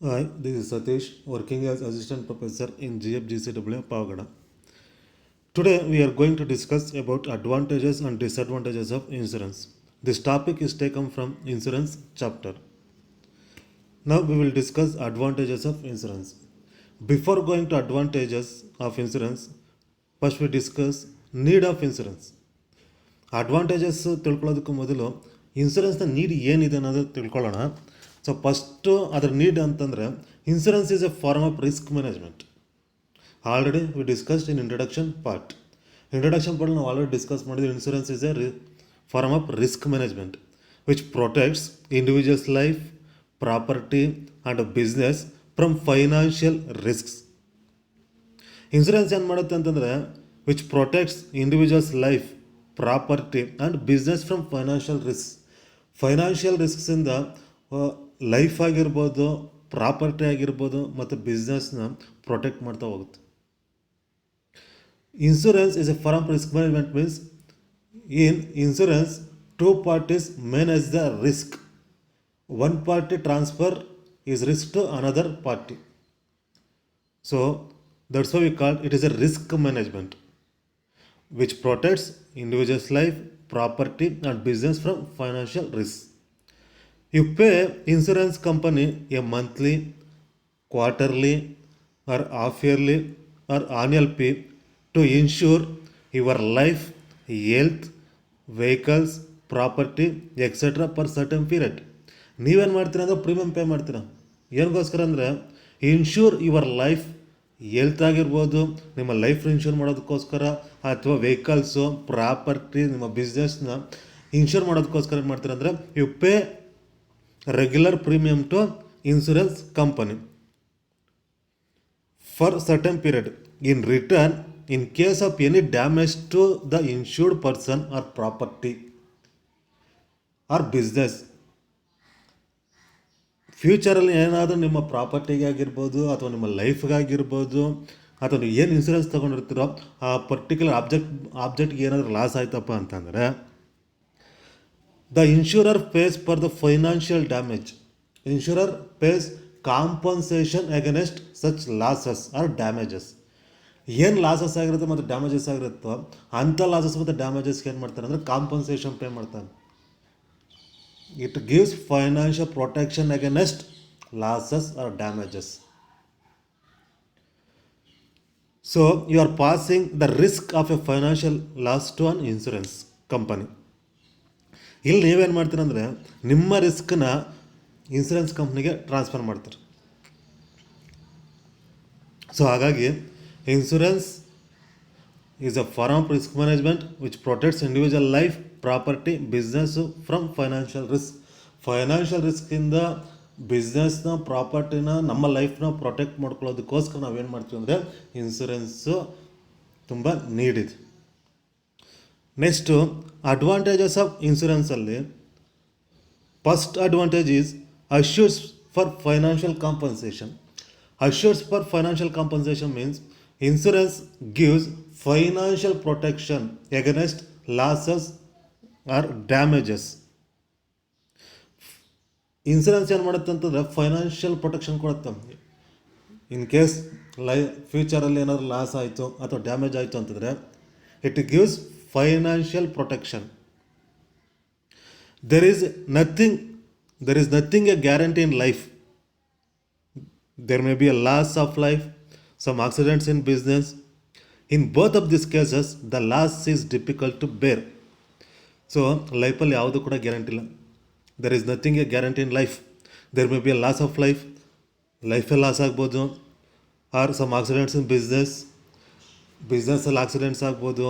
Hi, this is Satish, working as Assistant Professor in GFGCW Pavagada. Today we are going to discuss about advantages and disadvantages of insurance. This topic is taken from insurance chapter. Now we will discuss advantages of insurance. Before going to advantages of insurance, first we discuss need of insurance. Advantages ತಿಳ್ಕೊಳ್ಳೋದಕ್ಕೂ ಮೊದಲು ಇನ್ಸೂರೆನ್ಸ್ನ need ಏನಿದೆ ಅನ್ನೋದು ತಿಳ್ಕೊಳ್ಳೋಣ. So first ಅದರ need ಅಂತಂದರೆ insurance is a form of risk management. Already we discussed in introduction part ನಾವು already discuss ಮಾಡಿದ್ವಿ. Insurance is a form of risk management which protects individuals life, property and business from financial risks. Insurance ಏನು ಮಾಡುತ್ತೆ ಅಂತಂದರೆ which protects individuals life, property and business from financial risk. Financial ರಿಸ್ಕ್ಸಿಂದ life ಆಗಿರ್ಬೋದು, property ಆಗಿರ್ಬೋದು ಮತ್ತು ಬಿಸ್ನೆಸ್ನ protect ಮಾಡ್ತಾ ಹೋಗುತ್ತೆ. Insurance is a form of risk management means in insurance two parties manage the risk. One party transfer is risk to another party. So that's why we call it is a risk management which protects individual's life, property and business from financial risks. You pay insurance company a monthly, quarterly or half yearly or annual fee to insure your life, health, vehicles, property etc. for certain period. ನೀವೇನು ಮಾಡ್ತೀರ ಅಂದರೆ premium pay ಮಾಡ್ತೀರ. ಏನಕ್ಕೋಸ್ಕರ ಅಂದರೆ insure your life, health ಆಗಿರ್ಬೋದು, ನಿಮ್ಮ life insure ಮಾಡೋದಕ್ಕೋಸ್ಕರ, ಅಥವಾ vehicles, property, ನಿಮ್ಮ ಬಿಸ್ನೆಸ್ನ ಇನ್ಶೂರ್ ಮಾಡೋದಕ್ಕೋಸ್ಕರ ಏನು ಮಾಡ್ತಾರೆ ಅಂದರೆ you pay regular premium to insurance company for certain period. In return, in case of any damage to the insured person or property or business, ಫ್ಯೂಚರಲ್ಲಿ ಏನಾದರೂ ನಿಮ್ಮ ಪ್ರಾಪರ್ಟಿಗೆ ಆಗಿರ್ಬೋದು ಅಥವಾ ನಿಮ್ಮ ಲೈಫ್ಗಾಗಿರ್ಬೋದು ಅಥವಾ ನೀವು ಏನು ಇನ್ಸೂರೆನ್ಸ್ ತೊಗೊಂಡಿರ್ತೀರೋ ಆ ಪರ್ಟಿಕ್ಯುಲರ್ ಆಬ್ಜೆಕ್ಟ್ಗೆ ಏನಾದರೂ ಲಾಸ್ ಆಯ್ತಪ್ಪ ಅಂತಂದರೆ the insurer pays for the financial damage. Insurer pays compensation against such losses or damages. ಏನು ಲಾಸಸ್ ಆಗಿರುತ್ತೆ ಮತ್ತು ಡ್ಯಾಮೇಜಸ್ ಆಗಿರುತ್ತೋ ಅಂಥ ಲಾಸಸ್ ಮತ್ತು ಡ್ಯಾಮೇಜಸ್ಗೆ ಏನು ಮಾಡ್ತಾರೆ ಅಂದರೆ ಕಾಂಪನ್ಸೇಷನ್ ಪೇ ಮಾಡ್ತಾನೆ. It gives financial protection against losses or damages. So you are passing the risk of a financial loss to an insurance company. ಇಲ್ಲಿ ನೀವೇನು ಮಾಡ್ತೀರ ಅಂದರೆ ನಿಮ್ಮ ರಿಸ್ಕ್ನ ಇನ್ಸೂರೆನ್ಸ್ ಕಂಪ್ನಿಗೆ ಟ್ರಾನ್ಸ್ಫರ್ ಮಾಡ್ತಾರೆ. ಸೊ ಹಾಗಾಗಿ insurance is a form of risk management which protects individual life, property, business from financial risk. Financial ರಿಸ್ಕಿಂದ ಬಿಸ್ನೆಸ್ನ, ಪ್ರಾಪರ್ಟಿನ, ನಮ್ಮ ಲೈಫ್ನ ಪ್ರೊಟೆಕ್ಟ್ ಮಾಡ್ಕೊಳ್ಳೋದಕ್ಕೋಸ್ಕರ ನಾವೇನು ಮಾಡ್ತೀವಿ ಅಂದರೆ ಇನ್ಸೂರೆನ್ಸು ತುಂಬ ನೀಡಿದೆ. ನೆಕ್ಸ್ಟು ಅಡ್ವಾಂಟೇಜಸ್ ಆಫ್ ಇನ್ಸೂರೆನ್ಸಲ್ಲಿ first advantage is assures for financial compensation. Assures for financial compensation means insurance gives financial protection against losses or damages. Insurance ಏನು ಮಾಡುತ್ತೆ ಅಂತಂದರೆ ಫೈನಾನ್ಷಿಯಲ್ ಪ್ರೊಟೆಕ್ಷನ್ ಕೊಡುತ್ತೆ. ಇನ್ ಕೇಸ್ ಫ್ಯೂಚರಲ್ಲಿ ಏನಾದರೂ ಲಾಸ್ ಆಯಿತು ಅಥವಾ ಡ್ಯಾಮೇಜ್ ಆಯಿತು ಅಂತಂದರೆ it gives financial protection. There is nothing a guarantee in life. There may be a loss of life, some accidents in business. In both of this cases the loss is difficult to bear. So ಲೈಫಲ್ಲಿ ಯಾವುದೂ ಕೂಡ guarantee ಇಲ್ಲ. There is nothing a guarantee in life. There may be a loss of life, ಲೈಫಲ್ಲಿ loss ಆಗ್ಬೋದು, or some accidents in ಬಿಸ್ನೆಸ್ಸಲ್ಲಿ accidents ಆಗ್ಬೋದು,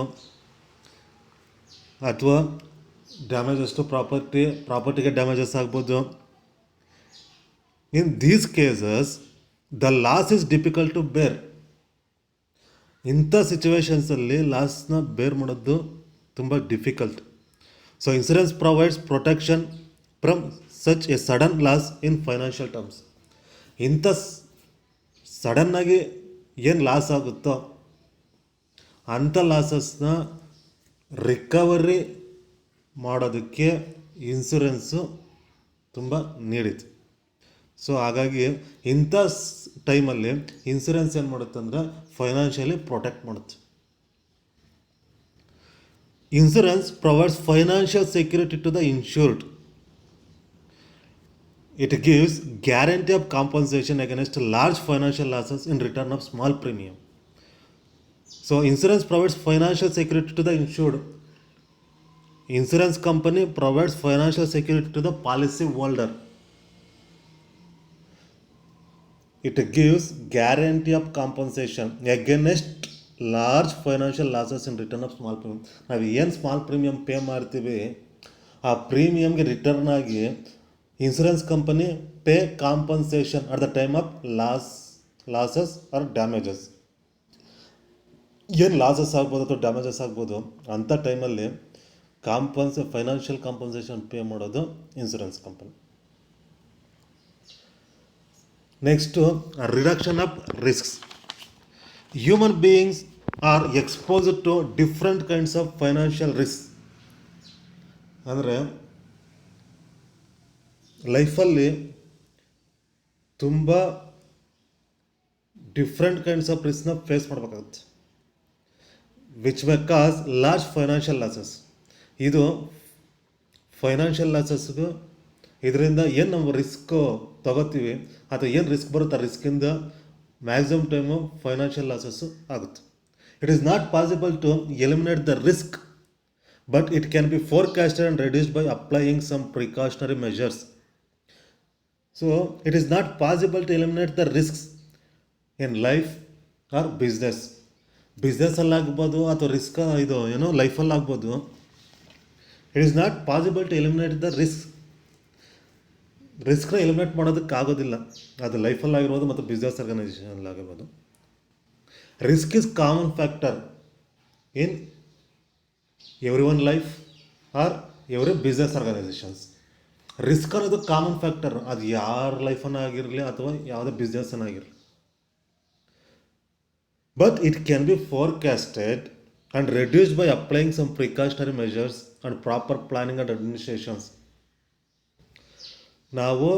ಅಥವಾ damages to ಪ್ರಾಪರ್ಟಿಗೆ damages ಆಗ್ಬೋದು. In these cases the loss is difficult to bear. ಇಂಥ ಸಿಚುವೇಶನ್ಸಲ್ಲಿ ಲಾಸ್ನ bear ಮಾಡೋದು ತುಂಬ difficult. So insurance provides protection from such a sudden loss in financial terms. ಇಂಥ ಸಡನ್ನಾಗಿ ಏನು ಲಾಸ್ ಆಗುತ್ತೋ ಅಂಥ ಲಾಸಸ್ನ ರಿಕವರಿ ಮಾಡೋದಕ್ಕೆ ಇನ್ಸೂರೆನ್ಸು ತುಂಬ ನೀಡಿತು. ಸೊ ಹಾಗಾಗಿ ಇಂಥ ಟೈಮಲ್ಲಿ ಇನ್ಸೂರೆನ್ಸ್ ಏನು ಮಾಡುತ್ತೆ ಅಂದರೆ ಫೈನಾನ್ಷಿಯಲಿ ಪ್ರೊಟೆಕ್ಟ್ ಮಾಡುತ್ತೆ. Insurance provides financial security to the insured. It gives guarantee of compensation against large financial losses in return of small premium. So insurance provides financial security to the insured. Insurance company provides financial security to the policy holder. It gives guarantee of compensation against large financial losses in return of small premium. ನಾವು ಏನು small premium pay ಮಾಡ್ತೀವಿ ಆ ಪ್ರೀಮಿಯಮ್ಗೆ return ಆಗಿ insurance company pay compensation at the time of losses or damages. ಏನು losses ಆಗ್ಬೋದು ಅಥವಾ damages ಆಗ್ಬೋದು ಅಂಥ ಟೈಮಲ್ಲಿ ಫೈನಾನ್ಷಿಯಲ್ ಕಾಂಪನ್ಸೇಷನ್ ಪೇ ಮಾಡೋದು insurance company. Next reduction of risks. Human beings are exposed to different kinds of financial risk. ಅಂದರೆ ಲೈಫಲ್ಲಿ ತುಂಬ ಡಿಫ್ರೆಂಟ್ ಕೈಂಡ್ಸ್ ಆಫ್ ರಿಸ್ಕ್ನ ಫೇಸ್ ಮಾಡಬೇಕಾಗುತ್ತೆ, which may cause large financial losses. ಇದು ಫೈನಾನ್ಷಿಯಲ್ ಲಾಸಸ್ಗೂ ಇದರಿಂದ ಏನು ನಾವು ರಿಸ್ಕು ತಗೋತೀವಿ ಅಥವಾ ಏನು ರಿಸ್ಕ್ ಬರುತ್ತೆ ಆ ರಿಸ್ಕಿಂದ ಮ್ಯಾಕ್ಸಿಮಮ್ ಟೈಮು ಫೈನಾನ್ಷಿಯಲ್ ಲಾಸಸ್ಸು ಆಗುತ್ತೆ. It is not possible to eliminate the risk, but it can be forecasted and reduced by applying some precautionary measures. So it is not possible to eliminate the risks in life or business. ಬಿಸ್ನೆಸ್ಸಲ್ಲಿ ಆಗ್ಬೋದು ಅಥವಾ risk ಲೈಫಲ್ಲಿ ಆಗ್ಬೋದು. It is not possible to eliminate the ರಿಸ್ಕ್ನ eliminate ಮಾಡೋದಕ್ಕಾಗೋದಿಲ್ಲ. ಅದು ಲೈಫಲ್ಲಿ ಆಗಿರ್ಬೋದು ಮತ್ತು ಬಿಸ್ನೆಸ್ ಆರ್ಗನೈಸೇಷನಲ್ಲಿ ಆಗಿರ್ಬೋದು. Risk is common factor in every one life or every business organisations. Risk ಅನ್ನೋದು ಕಾಮನ್ ಫ್ಯಾಕ್ಟರ್, ಅದು ಯಾರ ಲೈಫನ್ನು ಆಗಿರಲಿ ಅಥವಾ ಯಾವುದೇ ಬಿಸ್ನೆಸ್ಸನ್ನು ಆಗಿರಲಿ. But it can be forecasted and reduced by applying some precautionary measures and proper planning and administrations. ನಾವು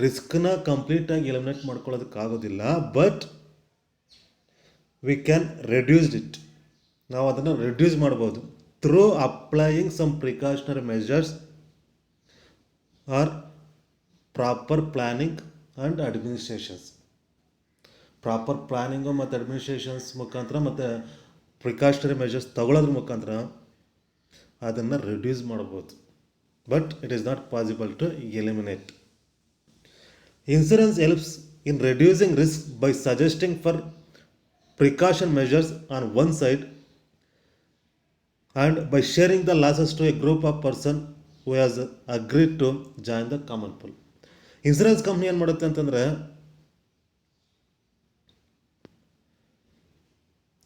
ರಿಸ್ಕ್ನ ಕಂಪ್ಲೀಟಾಗಿ ಎಲಿಮಿನೇಟ್ ಮಾಡ್ಕೊಳ್ಳೋದಕ್ಕಾಗೋದಿಲ್ಲ, but we can reduced it. ನಾವು ಅದನ್ನು ರೆಡ್ಯೂಸ್ ಮಾಡ್ಬೋದು through applying some precautionary measures or proper planning and administrations. Proper planning ಮತ್ತು administrations ಮುಖಾಂತರ ಮತ್ತು precautionary measures ತಗೊಳ್ಳೋದ್ರ ಮುಖಾಂತರ ಅದನ್ನು ರಿಡ್ಯೂಸ್ ಮಾಡ್ಬೋದು, but it is not possible to eliminate. Insurance helps in reducing risk by suggesting for precaution measures on one side and by sharing the losses to a group of person who has agreed to join the common pool. Insurance ಕಂಪ್ನಿ ಏನು ಮಾಡುತ್ತೆ ಅಂತಂದರೆ,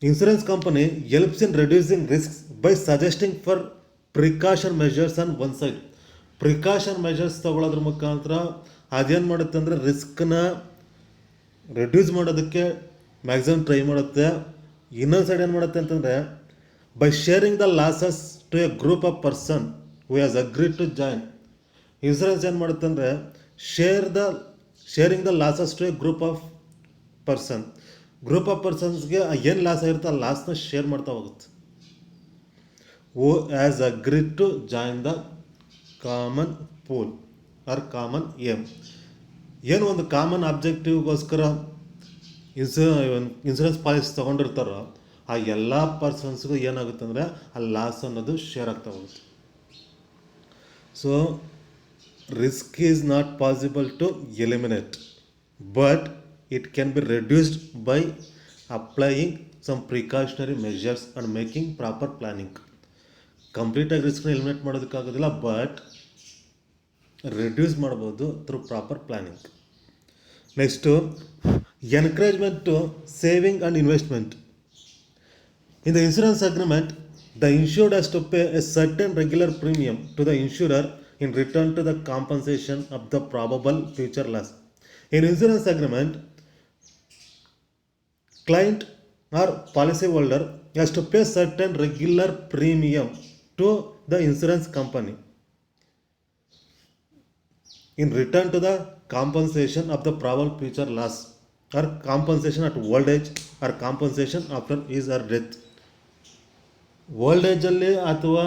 insurance company helps in reducing risks by suggesting for precaution measures on one side. Precaution measures ತಗೊಳ್ಳೋದ್ರ ಮುಖಾಂತರ ಅದೇನು ಮಾಡುತ್ತೆ ಅಂದರೆ ರಿಸ್ಕ್ನ ರೆಡ್ಯೂಸ್ ಮಾಡೋದಕ್ಕೆ ಮ್ಯಾಕ್ಸಿಮಮ್ ಟ್ರೈ ಮಾಡುತ್ತೆ. ಇನ್ನೊಂದು ಸೈಡ್ ಏನು ಮಾಡುತ್ತೆ ಅಂತಂದರೆ by sharing the losses to a group of person who has agreed to join. Insurance ಏನು ಮಾಡುತ್ತೆ ಅಂದರೆ sharing the losses to a group of ಪರ್ಸನ್ಸ್ಗೆ ಏನು ಲಾಸ್ ಆಗಿರುತ್ತೆ ಆ ಲಾಸ್ನ ಶೇರ್ ಮಾಡ್ತಾ ಹೋಗುತ್ತೆ. who has agreed to join the common pool or common aim. ಏನು ಒಂದು ಕಾಮನ್ ಆಬ್ಜೆಕ್ಟಿವ್ಗೋಸ್ಕರ ಇನ್ಸೂರೆನ್ಸ್ ಪಾಲಿಸಿ ತೊಗೊಂಡಿರ್ತಾರೋ ಆ ಎಲ್ಲ ಪರ್ಸನ್ಸ್ಗೂ ಏನಾಗುತ್ತೆ ಅಂದರೆ ಆ ಲಾಸ್ ಅನ್ನೋದು ಶೇರ್ ಆಗ್ತಾ ಹೋಗುತ್ತೆ. So risk is not possible to eliminate, but it can be reduced by applying some precautionary measures and making proper planning. ಕಂಪ್ಲೀಟಾಗಿ ರಿಸ್ಕ್ನ ಎಲಿಮಿನೇಟ್ ಮಾಡೋದಕ್ಕಾಗೋದಿಲ್ಲ, ಬಟ್ ರೆಡ್ಯೂಸ್ ಮಾಡ್ಬೋದು through proper planning. Next encouragement to saving and investment. In the insurance agreement, the insured has to pay a certain regular premium to the insurer in return to the compensation of the probable future loss. In insurance agreement, client or policyholder has to pay certain regular premium to the insurance company in return to the compensation of the probable future loss or compensation at old age or compensation after his or death. Old ಏಜಲ್ಲಿ ಅಥವಾ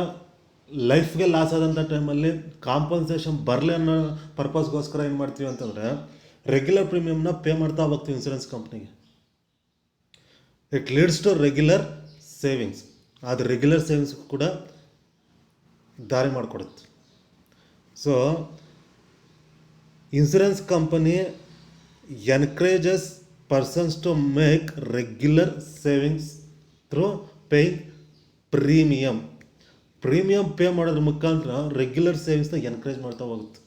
ಲೈಫ್ಗೆ loss ಆದಂಥ ಟೈಮಲ್ಲಿ compensation ಬರಲಿ ಅನ್ನೋ ಪರ್ಪಸ್ಗೋಸ್ಕರ ಏನು ಮಾಡ್ತೀವಿ ಅಂತಂದರೆ ರೆಗ್ಯುಲರ್ ಪ್ರೀಮಿಯಮ್ನ ಪೇ ಮಾಡ್ತಾ ಹೋಗ್ತೀವಿ ಇನ್ಸೂರೆನ್ಸ್ ಕಂಪ್ನಿಗೆ. It leads to regular savings. ಅದು ರೆಗ್ಯುಲರ್ ಸೇವಿಂಗ್ಸ್ ಕೂಡ ದಾರಿ ಮಾಡಿಕೊಡುತ್ತೆ. So insurance company encourages persons to make regular savings through paying premium pay ಮಾಡೋದ್ರ ಮುಖಾಂತರ ರೆಗ್ಯುಲರ್ ಸೇವಿಂಗ್ಸ್ನ ಎನ್ಕರೇಜ್ ಮಾಡ್ತಾ ಹೋಗುತ್ತೆ.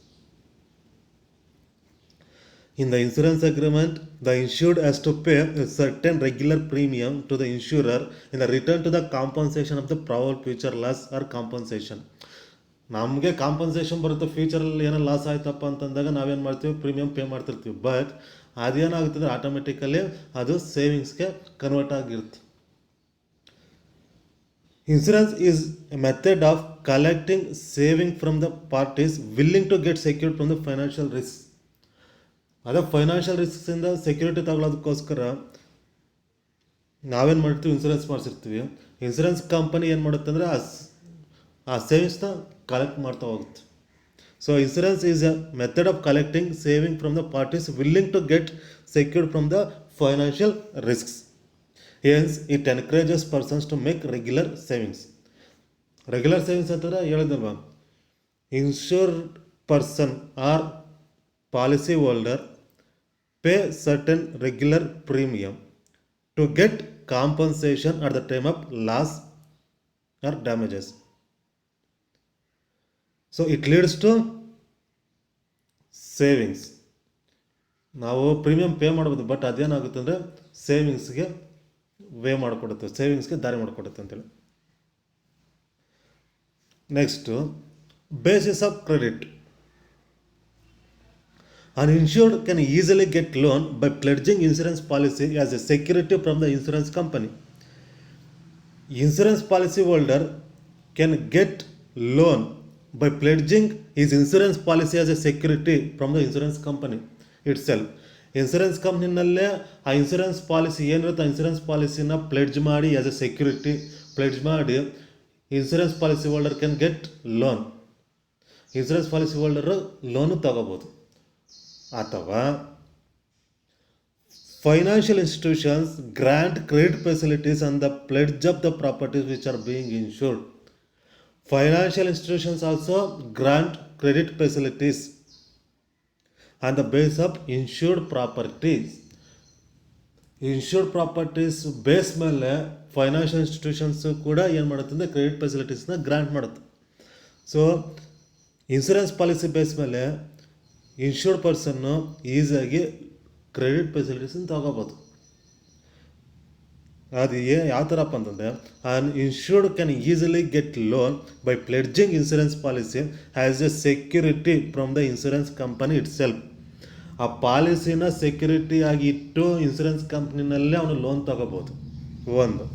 In the insurance agreement, the insured has to pay a certain regular premium to the insurer in the return to the compensation of the probable future loss or compensation. ನಮಗೆ compensation ಬರುತ್ತೆ, ಫ್ಯೂಚರಲ್ಲಿ ಏನೋ loss ಆಯ್ತಪ್ಪ ಅಂತಂದಾಗ ನಾವೇನು ಮಾಡ್ತೀವಿ, premium pay ಮಾಡ್ತಿರ್ತೀವಿ. But ಅದೇನಾಗುತ್ತೆ ಅಂದರೆ ಆಟೋಮೆಟಿಕಲಿ ಅದು ಸೇವಿಂಗ್ಸ್ಗೆ ಕನ್ವರ್ಟ್ ಆಗಿರುತ್ತೆ. Insurance is a method of collecting saving from the parties willing to get secured from the financial risks. ಅದೇ ಫೈನಾನ್ಷಿಯಲ್ ರಿಸ್ಕ್ಸಿಂದ ಸೆಕ್ಯೂರಿಟಿ ತಗೊಳ್ಳೋದಕ್ಕೋಸ್ಕರ ನಾವೇನು ಮಾಡ್ತೀವಿ, ಇನ್ಸೂರೆನ್ಸ್ ಮಾಡಿಸಿರ್ತೀವಿ. ಇನ್ಸೂರೆನ್ಸ್ ಕಂಪನಿ ಏನು ಮಾಡುತ್ತೆ ಅಂದರೆ ಆ ಸೇವಿಂಗ್ಸ್ನ ಕಲೆಕ್ಟ್ ಮಾಡ್ತಾ ಹೋಗುತ್ತೆ. So insurance is a method of collecting saving from the parties willing to get secured from the financial risks. Hence, it encourages persons to make regular savings. Regular savings ಅಂತಂದರೆ ಹೇಳಿದಲ್ವಾ, insured person or policy holder pay certain regular premium to get compensation at the time of loss or damages. So it leads to savings. ನಾವು premium pay ಮಾಡ್ಬೋದು, but ಅದೇನಾಗುತ್ತೆ ಅಂದರೆ ಸೇವಿಂಗ್ಸ್ಗೆ ಮಾಡಿಕೊಡುತ್ತೆ, ಸೇವಿಂಗ್ಸ್ಗೆ ದಾರಿ ಮಾಡಿಕೊಡುತ್ತೆ ಅಂತೇಳಿ. Next basis of credit. An insured can easily get loan by pledging insurance policy as a security from the insurance company. Insurance policy holder can get loan by pledging is insurance policy as a security from the insurance company itself. Insurance ಕಂಪ್ನಿನಲ್ಲೇ ಆ insurance policy ಏನಿರುತ್ತೆ, ಆ insurance ಪಾಲಿಸಿನ pledge ಮಾಡಿ as a security pledge ಮಾಡಿ insurance policy holder can get loan. Insurance policy holder loan ತಗೋಬೋದು. ಅಥವಾ financial institutions grant credit facilities on the pledge of the properties which are being insured. Financial institutions also grant credit facilities on the base of insured properties. Insured properties base ಮೇಲೆ financial institutions ಕೂಡ ಏನು ಮಾಡುತ್ತೆ ಅಂದರೆ credit ಫೆಸಿಲಿಟೀಸ್ನ grant ಮಾಡುತ್ತೆ. So insurance policy base ಮೇಲೆ insured ಪರ್ಸನ್ನು ಈಸಿಯಾಗಿ credit ಫೆಸಿಲಿಟೀಸನ್ನು ತಗೋಬೋದು. ಅದು ಯಾವ ಥರಪ್ಪ ಅಂತಂದರೆ, an insured can easily get loan by pledging insurance policy as a security from the insurance company itself. ಆ ಪಾಲಿಸಿನ ಸೆಕ್ಯೂರಿಟಿ ಆಗಿ ಇಟ್ಟು ಇನ್ಶೂರೆನ್ಸ್ ಕಂಪ್ನಿನಲ್ಲೇ ಅವನು ಲೋನ್ ತಗೋಬೋದು. ಒಂದು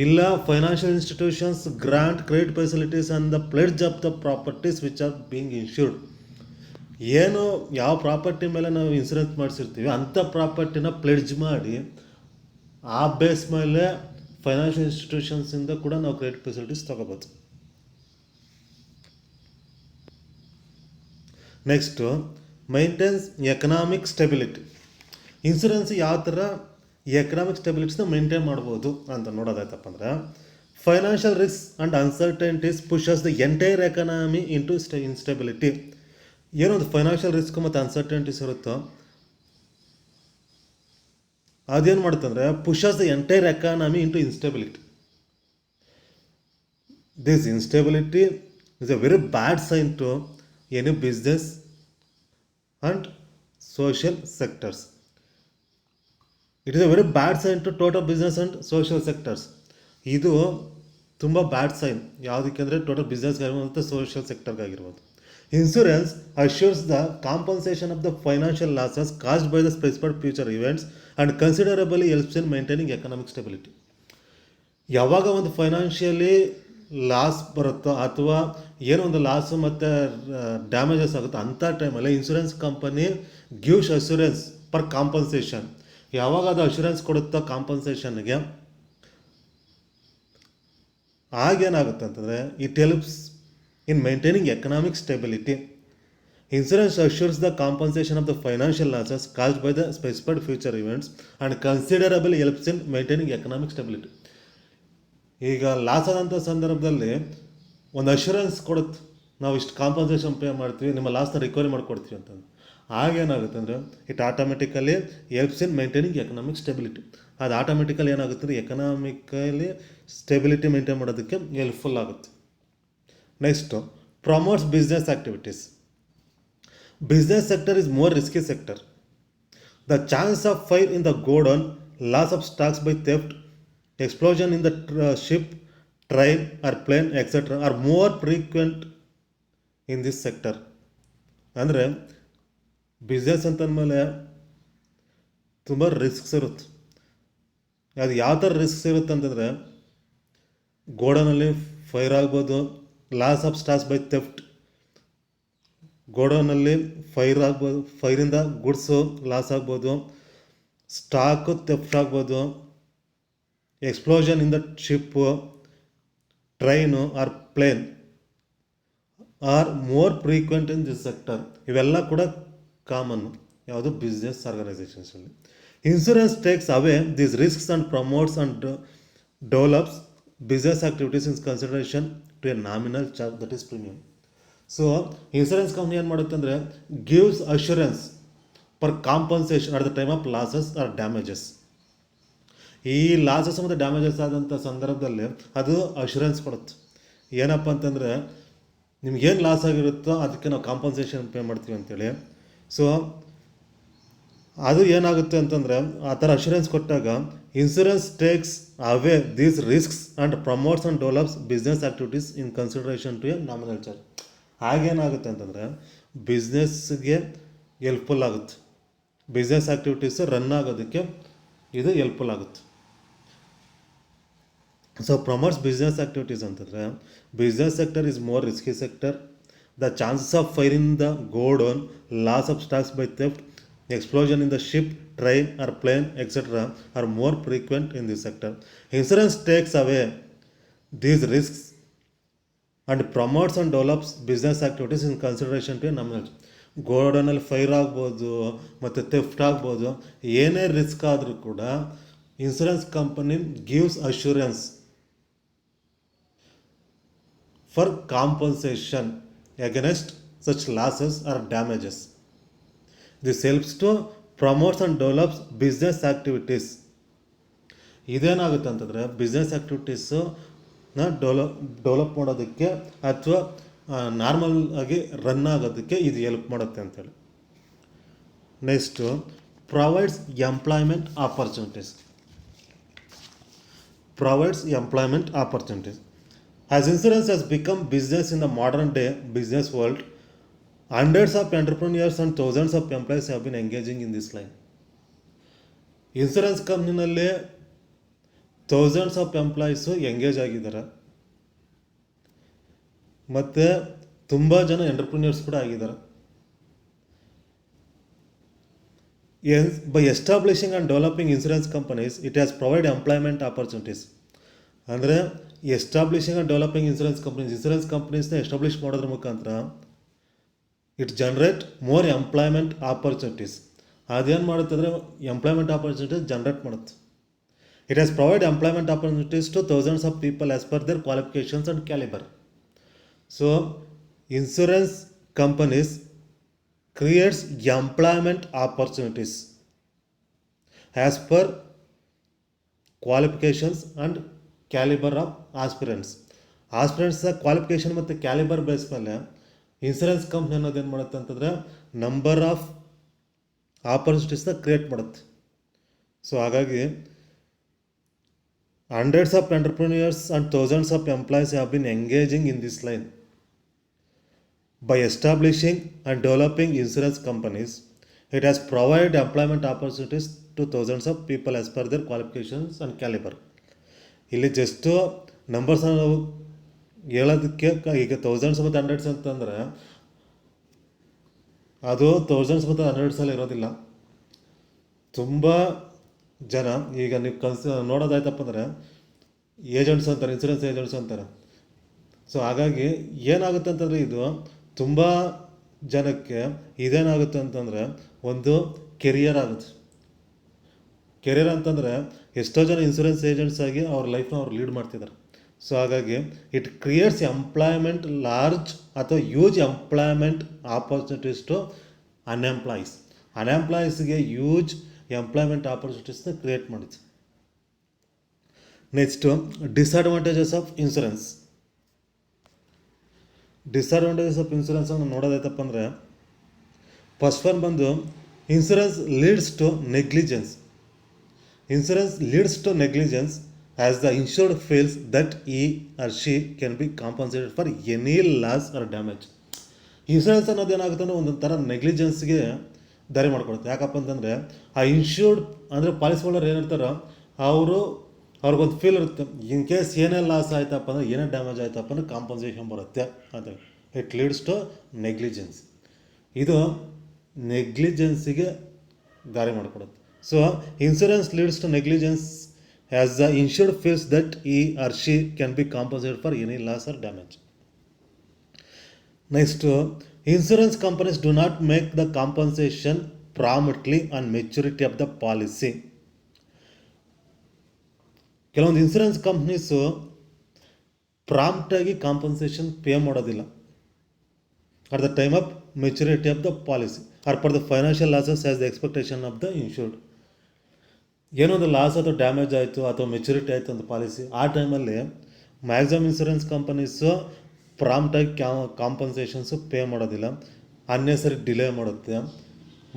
ಇಲ್ಲ financial institutions grant credit facilities on the pledge of the properties which are being insured. ಏನು ಯಾವ ಪ್ರಾಪರ್ಟಿ ಮೇಲೆ ನಾವು ಇನ್ಶೂರೆನ್ಸ್ ಮಾಡಿಸಿರ್ತೀವಿ ಅಂಥ ಪ್ರಾಪರ್ಟಿನ ಪ್ಲೆಡ್ಜ್ ಮಾಡಿ ಆ ಬೇಸ್ ಮೇಲೆ ಫೈನಾನ್ಷಿಯಲ್ ಇನ್ಸ್ಟಿಟ್ಯೂಷನ್ಸಿಂದ ಕೂಡ ನಾವು ಕ್ರೆಡಿಟ್ ಫೆಸಿಲಿಟೀಸ್ ತಗೋಬೋದು. Next maintains economic stability. Insurance ಯಾವ ಥರ ಎಕನಾಮಿಕ್ ಸ್ಟೆಬಿಲಿಟಿಸ್ನ ಮೇಂಟೈನ್ ಮಾಡ್ಬೋದು ಅಂತ ನೋಡೋದಾಯ್ತಪ್ಪ ಅಂದರೆ, financial risk and uncertainties pushes the entire economy into instability. ಏನೊಂದು ಫೈನಾನ್ಷಿಯಲ್ ರಿಸ್ಕ್ ಮತ್ತು ಅನ್ಸರ್ಟೈನಿಟೀಸ್ ಇರುತ್ತೋ ಅದೇನು ಮಾಡುತ್ತಂದರೆ pushes the entire economy into instability. This instability is a very bad sign to any business and social sectors. It is a very bad sign to total business and social sectors. ಇದು ತುಂಬ ಬ್ಯಾಡ್ sign ಯಾವುದಕ್ಕೆ ಅಂದರೆ total ಬಿಸ್ನೆಸ್ಗಾಗಿರ್ಬೋದು ಮತ್ತು social ಸೆಕ್ಟರ್ಗಾಗಿರ್ಬೋದು. Insurance assures the compensation of the financial losses caused by the specified future events and considerably helps in maintaining economic stability. ಯಾವಾಗ ಒಂದು financially loss ಬರುತ್ತೋ ಅಥವಾ ಏನೋ ಒಂದು ಲಾಸು ಮತ್ತು ಡ್ಯಾಮೇಜಸ್ ಆಗುತ್ತೋ ಅಂಥ ಟೈಮಲ್ಲಿ insurance company gives assurance for compensation. ಯಾವಾಗ ಅದು ಅಶ್ಯೂರೆನ್ಸ್ ಕೊಡುತ್ತೋ ಕಾಂಪನ್ಸೇಷನ್ಗೆ, ಆಗೇನಾಗುತ್ತೆ ಅಂತಂದರೆ it helps in maintaining economic stability. Insurance assures the compensation of the financial losses caused by the specified future events and considerably helps in maintaining economic stability. ಈಗ loss ಆದಂಥ ಸಂದರ್ಭದಲ್ಲಿ ಒಂದು assurance ಕೊಡುತ್ತೆ, ನಾವು ಇಷ್ಟು ಕಾಂಪನ್ಸೇಷನ್ ಪೇ ಮಾಡ್ತೀವಿ, ನಿಮ್ಮ ಲಾಸ್ನ recovery ಮಾಡಿಕೊಡ್ತೀವಿ ಅಂತಂದು. ಆಗೇನಾಗುತ್ತೆ ಅಂದರೆ it automatically helps in maintaining economic stability. ಅದು ಆಟೋಮೆಟಿಕಲಿ ಏನಾಗುತ್ತೆ ಅಂದರೆ ಎಕನಾಮಿಕಲಿ ಸ್ಟೆಬಿಲಿಟಿ ಮೇಂಟೈನ್ ಮಾಡೋದಕ್ಕೆ ಹೆಲ್ಪ್ಫುಲ್ ಆಗುತ್ತೆ. Next, promotes business activities. Business sector is more risky sector. The chance of fire in the godown, loss of stocks by theft, explosion in the ship, train or plane, etc. are more frequent in this sector. ಅಂದರೆ business ಅಂತಂದಮೇಲೆ ತುಂಬ risks ಇರುತ್ತೆ. ಅದು ಯಾವ ಥರ risks ಇರುತ್ತೆ ಅಂತಂದರೆ, ಗೋಡನಲ್ಲಿ ಫೈರ್ ಆಗ್ಬೋದು, loss of stocks by theft, ಗೋಡೌನಲ್ಲಿ ಫೈರ್ ಆಗ್ಬೋದು, ಫೈರಿಂದ ಗುಡ್ಸು ಲಾಸ್ ಆಗ್ಬೋದು, ಸ್ಟಾಕು ಥೆಫ್ಟ್ ಆಗ್ಬೋದು, explosion in the ship, train or plane or more frequent in this sector. ಇವೆಲ್ಲ ಕೂಡ ಕಾಮನ್ನು ಯಾವುದು ಬಿಸ್ನೆಸ್ ಆರ್ಗನೈಸೇಷನ್ಸಲ್ಲಿ. Insurance takes away these risks and promotes and develops business activities in consideration to a nominal charge, that is premium. So insurance company ಏನು ಮಾಡುತ್ತೆ ಅಂದರೆ gives assurance for compensation at the time of losses or damages. ಈ losses ಮತ್ತು damages ಆದಂಥ ಸಂದರ್ಭದಲ್ಲಿ ಅದು assurance ಕೊಡುತ್ತೆ. ಏನಪ್ಪ ಅಂತಂದರೆ ನಿಮ್ಗೇನು ಲಾಸ್ ಆಗಿರುತ್ತೋ ಅದಕ್ಕೆ ನಾವು ಕಾಂಪನ್ಸೇಷನ್ ಪೇ ಮಾಡ್ತೀವಿ ಅಂತೇಳಿ. ಸೊ ಅದು ಏನಾಗುತ್ತೆ ಅಂತಂದರೆ ಆ ಥರ ಅಶ್ಯೂರೆನ್ಸ್ ಕೊಟ್ಟಾಗ insurance takes away these risks and promotes and develops business activities in consideration to a nominal charge. ಆಗೇನಾಗುತ್ತೆ ಅಂತಂದರೆ ಬಿಸ್ನೆಸ್ಗೆ ಹೆಲ್ಪ್ಫುಲ್ ಆಗುತ್ತೆ, ಬಿಸ್ನೆಸ್ ಆ್ಯಕ್ಟಿವಿಟೀಸ್ ರನ್ ಆಗೋದಕ್ಕೆ ಇದು ಹೆಲ್ಪ್ಫುಲ್ ಆಗುತ್ತೆ. ಸೊ ಪ್ರಮೋಟ್ಸ್ ಬಿಸ್ನೆಸ್ ಆ್ಯಕ್ಟಿವಿಟೀಸ್ ಅಂತಂದರೆ business sector is more risky sector. The chances of fire in the godown, loss of stocks by theft, explosion in the ship, train or plane, etc. are more frequent in this sector. Insurance takes away these risks and promotes and develops business activities in consideration to a nominal. ಗೋಡೌನಲ್ಲಿ fire ಆಗ್ಬೋದು ಮತ್ತು theft ಆಗ್ಬೋದು, ಏನೇ risk ಆದರೂ ಕೂಡ insurance company gives assurance for compensation against such losses or damages. This helps to promotes and develops business activities. ಇದೇನಾಗುತ್ತೆ ಅಂತಂದರೆ business ಆ್ಯಕ್ಟಿವಿಟೀಸನ್ನ develop ಮಾಡೋದಕ್ಕೆ ಅಥವಾ ನಾರ್ಮಲ್ ಆಗಿ ರನ್ ಆಗೋದಕ್ಕೆ ಇದು ಹೆಲ್ಪ್ ಮಾಡುತ್ತೆ ಅಂತೇಳಿ. Next, provides employment opportunities. Provides employment opportunities. As insurance has become business in the modern day business world, hundreds of entrepreneurs and thousands of employees have been engaging in this line. Insurance ಕಂಪ್ನಿನಲ್ಲಿ thousands of employees engage ಆಗಿದ್ದಾರೆ ಮತ್ತು ತುಂಬ ಜನ entrepreneurs ಕೂಡ ಆಗಿದ್ದಾರೆ. By establishing and developing insurance companies it has provide employment opportunities. ಅಂದರೆ establishing and developing insurance ಕಂಪ್ನೀಸ್ನ establish ಮಾಡೋದ್ರ ಮುಖಾಂತರ it generate more employment opportunities. ಅದೇನು ಮಾಡುತ್ತೆ ಅಂದರೆ ಎಂಪ್ಲಾಯ್ಮೆಂಟ್ ಆಪರ್ಚುನಿಟೀಸ್ ಜನರೇಟ್ ಮಾಡುತ್ತೆ. It has provide employment opportunities to thousands of people as per their qualifications and calibre. So insurance companies creates employment opportunities as per qualifications and calibre of aspirants. ಆಸ್ಪಿರೆಂಟ್ಸ್ನ qualification ಮತ್ತು calibre base ಮೇಲೆ insurance company ಅನ್ನೋದು ಏನು ಮಾಡುತ್ತೆ ಅಂತಂದರೆ number of ಆಪರ್ಚುನಿಟೀಸ್ನ create ಮಾಡುತ್ತೆ. So ಹಾಗಾಗಿ hundreds of entrepreneurs and thousands of employees have been engaging in this line. By establishing and developing insurance companies it has provide employment opportunities to thousands of people as per their qualifications and calibre. ಇಲ್ಲಿ just ನಂಬರ್ಸ್ನ ನಾವು ಹೇಳೋದಕ್ಕೆ ಈಗ thousands ಮತ್ತು hundreds ಅಂತಂದರೆ ಅದು thousands ಮತ್ತು ಹಂಡ್ರೆಡ್ಸಲ್ಲಿ ಇರೋದಿಲ್ಲ. ತುಂಬ ಜನ ಈಗ ನೀವು ನೋಡೋದಾಯ್ತಪ್ಪ ಅಂದರೆ ಏಜೆಂಟ್ಸ್ ಅಂತಾರೆ, ಇನ್ಸೂರೆನ್ಸ್ ಏಜೆಂಟ್ಸ್ ಅಂತಾರೆ. ಸೊ ಹಾಗಾಗಿ ಏನಾಗುತ್ತೆ ಅಂತಂದರೆ ಇದು ತುಂಬ ಜನಕ್ಕೆ ಇದೇನಾಗುತ್ತೆ ಅಂತಂದರೆ ಒಂದು ಕೆರಿಯರ್ ಆಗುತ್ತೆ. ಕೆರಿಯರ್ ಅಂತಂದರೆ ಎಷ್ಟೋ ಜನ ಇನ್ಸೂರೆನ್ಸ್ ಏಜೆಂಟ್ಸ್ ಆಗಿ ಅವ್ರ ಲೈಫ್ನ ಅವ್ರು ಲೀಡ್ ಮಾಡ್ತಿದ್ದಾರೆ. ಸೊ ಹಾಗಾಗಿ ಇಟ್ ಕ್ರಿಯೇಟ್ಸ್ ಎಂಪ್ಲಾಯ್ಮೆಂಟ್ ಲಾರ್ಜ್ ಅಥವಾ ಯೂಜ್ ಎಂಪ್ಲಾಯ್ಮೆಂಟ್ ಆಪರ್ಚುನಿಟೀಸ್ ಟು ಅನ್ಎಂಪ್ಲಾಯೀಸ್ಗೆ ಯೂಜ್ ಎಂಪ್ಲಾಯ್ಮೆಂಟ್ ಆಪರ್ಚುನಿಟೀಸ್ನ ಕ್ರಿಯೇಟ್ ಮಾಡಿತ್ತು. Next disadvantages of insurance. Disadvantages of ಇನ್ಸೂರೆನ್ಸನ್ನು ನೋಡೋದಾಯ್ತಪ್ಪ ಅಂದರೆ ಫಸ್ಟ್ ಒನ್ ಬಂದು insurance leads to negligence. Insurance leads to negligence as the insured feels that he or she can be compensated for any loss or damage. Insurance ಅನ್ನೋದು ಏನಾಗುತ್ತೆ ಅಂದರೆ ಒಂದೊಂದು ಥರ ನೆಗ್ಲಿಜೆನ್ಸ್ಗೆ ದಾರಿ ಮಾಡ್ಕೊಡುತ್ತೆ. ಯಾಕಪ್ಪ ಅಂತಂದರೆ ಆ ಇನ್ಶೂರ್ಡ್ ಅಂದರೆ ಪಾಲಿಸಿ ಹೋಲ್ಡರ್ ಏನಿರ್ತಾರೋ ಅವ್ರಿಗೊಂದು ಫೀಲ್ ಇರುತ್ತೆ, ಇನ್ ಕೇಸ್ ಏನೇ ಲಾಸ್ ಆಯ್ತಪ್ಪ ಅಂದರೆ ಏನೇ ಡ್ಯಾಮೇಜ್ ಆಯ್ತಪ್ಪ ಅಂದರೆ ಕಾಂಪನ್ಸೇಷನ್ ಬರುತ್ತೆ ಅಂತ. It leads to negligence. ಇದು ನೆಗ್ಲಿಜೆನ್ಸಿಗೆ ದಾರಿ ಮಾಡಿಕೊಡುತ್ತೆ. So insurance leads to negligence as the insured feels that he or she can be compensated for any loss or damage. Next insurance companies do not make the compensation promptly on maturity of the policy. ಕೆಲವೊಂದು insurance companies ಪ್ರಾಂಪ್ಟಾಗಿ compensation pay ಮಾಡೋದಿಲ್ಲ at the time of maturity of the policy or for the financial losses as the expectation of the insured. ಏನೋ ಒಂದು loss ಅಥವಾ damage ಆಯಿತು ಅಥವಾ maturity ಆಯಿತು ಅಂತ ಪಾಲಿಸಿ, ಆ ಟೈಮಲ್ಲಿ ಮ್ಯಾಕ್ಸಿಮಮ್ ಇನ್ಸೂರೆನ್ಸ್ ಕಂಪನೀಸು ಪ್ರಾಂಪ್ಟಾಗಿ ಕಾಂಪನ್ಸೇಷನ್ಸು ಪೇ ಮಾಡೋದಿಲ್ಲ, ಅನ್ನೆಸರಿ ಡಿಲೇ ಮಾಡುತ್ತೆ.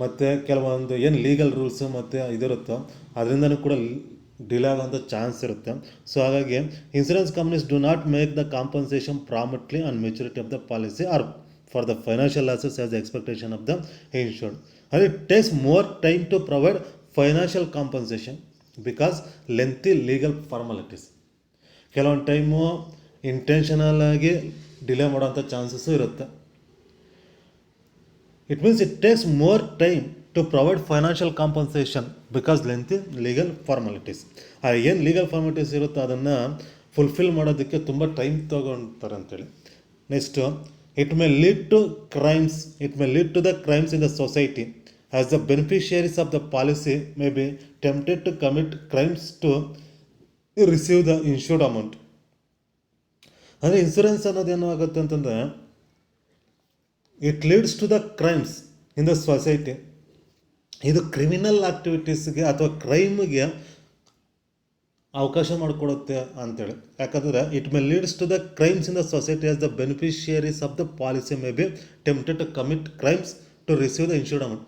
ಮತ್ತು ಕೆಲವೊಂದು ಏನು ಲೀಗಲ್ ರೂಲ್ಸು ಮತ್ತು ಇದಿರುತ್ತೋ ಅದರಿಂದನೂ ಕೂಡ ಡಿಲೇ ಆಗೋಂಥ ಚಾನ್ಸ್ ಇರುತ್ತೆ. ಸೊ ಹಾಗಾಗಿ insurance companies do not make the compensation promptly on maturity of the policy or for the financial losses as the expectation of the insured. and it takes more time to provide financial compensation because lengthy legal formalities. ಕೆಲವೊಂದು time intentional ಆಗಿ delay ಮಾಡೋಂಥ chances ಇರುತ್ತೆ. It means it takes more time to provide financial compensation because lengthy legal formalities. ಏನು legal formalities ಇರುತ್ತೋ ಅದನ್ನು fulfil ಮಾಡೋದಕ್ಕೆ ತುಂಬ time ತೊಗೊಳ್ತಾರೆ ಅಂತೇಳಿ. Next it may lead to the crimes in the society as the beneficiaries of the policy may be tempted to commit crimes to receive the insured amount. ಅಂದರೆ insurance ಅನ್ನೋದು ಏನು ಆಗುತ್ತೆ ಅಂತಂದರೆ it leads to the crimes in the society. ಇದು criminal ಆ್ಯಕ್ಟಿವಿಟೀಸ್ಗೆ ಅಥವಾ ಕ್ರೈಮ್ಗೆ ಅವಕಾಶ ಮಾಡಿಕೊಡುತ್ತೆ ಅಂತೇಳಿ. ಯಾಕಂದರೆ it may leads to the crimes in the society as the beneficiaries of the policy may be tempted to commit crimes to receive the insured amount.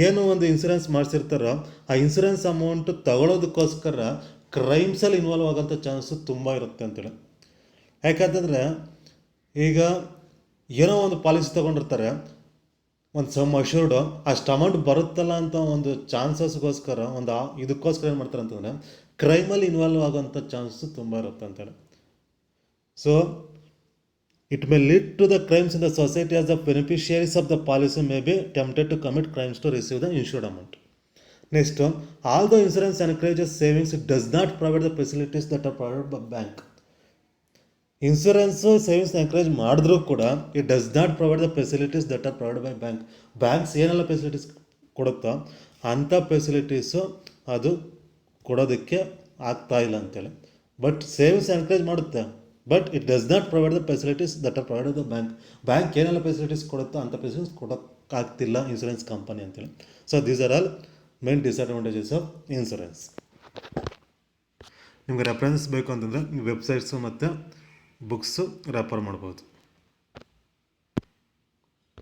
ಏನು ಒಂದು ಇನ್ಸೂರೆನ್ಸ್ ಮಾಡಿಸಿರ್ತಾರೋ ಆ ಇನ್ಸೂರೆನ್ಸ್ ಅಮೌಂಟು ತಗೊಳ್ಳೋದಕ್ಕೋಸ್ಕರ ಕ್ರೈಮ್ಸಲ್ಲಿ ಇನ್ವಾಲ್ವ್ ಆಗೋಂಥ ಚಾನ್ಸು ತುಂಬ ಇರುತ್ತೆ ಅಂತೇಳಿ. ಯಾಕಂತಂದರೆ ಈಗ ಏನೋ ಒಂದು ಪಾಲಿಸಿ ತೊಗೊಂಡಿರ್ತಾರೆ, ಒಂದು ಸಮ್ ಅಶ್ಯೂರ್ಡು, ಅಷ್ಟು ಅಮೌಂಟ್ ಬರುತ್ತಲ್ಲ ಅಂತ ಒಂದು ಚಾನ್ಸಸ್ಗೋಸ್ಕರ ಇದಕ್ಕೋಸ್ಕರ ಏನು ಮಾಡ್ತಾರೆ ಅಂತಂದರೆ ಕ್ರೈಮಲ್ಲಿ ಇನ್ವಾಲ್ವ್ ಆಗೋಂಥ ಚಾನ್ಸಸ್ಸು ತುಂಬ ಇರುತ್ತೆ ಅಂತೇಳಿ. So it may lead to the crimes in the society as the beneficiaries of the policy may be tempted to commit crimes to receive the insured amount. Next, all the insurance encourages savings it does not provide the facilities that are provided by bank. Insurance ಸೇವಿಂಗ್ಸ್ನ encourage ಮಾಡಿದ್ರೂ ಕೂಡ it does not provide the facilities that are provide by bank. Banks ಏನೆಲ್ಲ facilities ಕೊಡುತ್ತೋ ಅಂಥ facilities ಅದು ಕೊಡೋದಕ್ಕೆ ಆಗ್ತಾ ಇಲ್ಲ ಅಂತೇಳಿ. ಬಟ್ ಸೇವಿಂಗ್ಸ್ ಎನ್ಕರೇಜ್ ಮಾಡುತ್ತೆ, but it does not provide the facilities that are provided the bank. Bank ಏನೆಲ್ಲ ಫೆಸಿಲಿಟೀಸ್ ಕೊಡುತ್ತೋ ಅಂಥ ಫೆಸಿಲಿಟೀಸ್ ಕೊಡೋಕ್ಕಾಗ್ತಿಲ್ಲ ಇನ್ಸೂರೆನ್ಸ್ ಕಂಪನಿ ಅಂತೇಳಿ. So these are all main disadvantages of insurance. ನಿಮಗೆ ರೆಫರೆನ್ಸ್ ಬೇಕು ಅಂತಂದರೆ ವೆಬ್ಸೈಟ್ಸು ಮತ್ತು ಬುಕ್ಸು ರೆಫರ್ ಮಾಡ್ಬೋದು.